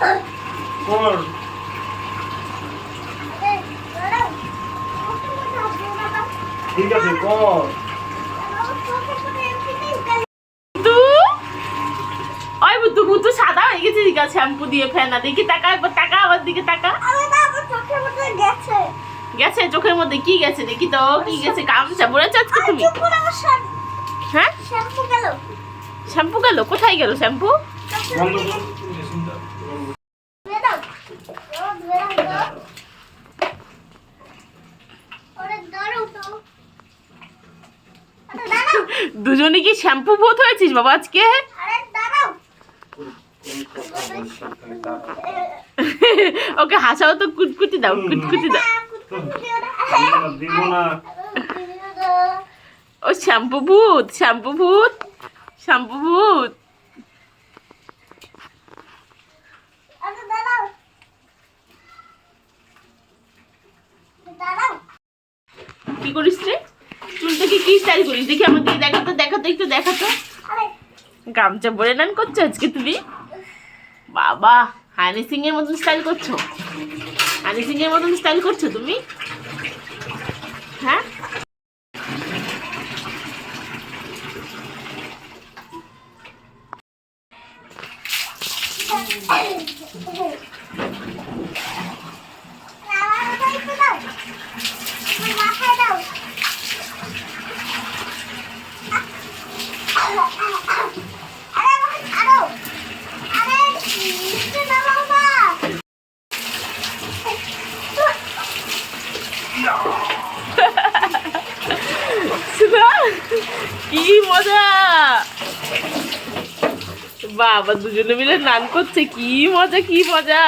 কর ঠিক আছে কর ওই বুদ্ধু বুদ্ধু সাদা হয়ে গেছে দিকা শ্যাম্পু দিয়ে ফেনা দেখি টাকা একবার টাকা আমার দিকে টাকা গেছে চোখের মধ্যে কি গেছে দেখি তো কি গেছে গামছা পরেছ আজকে তুমি হ্যাঁ শ্যাম্পু গেল কোথায় গেল শ্যাম্পু বন্ধ কর মেশিনটা দুজনে কি শ্যাম্পু ভূত হয়েছিস বাবা আজকে ওকে হাসাও তো কুটকুটি দাও কুটকুটি দাও দিব না ও শ্যাম্পু ভূত শ্যাম্পু ভূত শ্যাম্পু ভূত কি করিস রে চুলটাকে কি স্টাইল করিস দেখি আমার দিকে দেখাতো দেখাতো একটু দেখাতো গামছা পরে নান করছো আজকে তুমি বাবা হানি সিং এর মতন স্টাইল করছো হানি সিং এর মতন স্টাইল করছো তুমি হ্যাঁ কি মজা বাবা দুজনে মিলে নান করছে কি মজা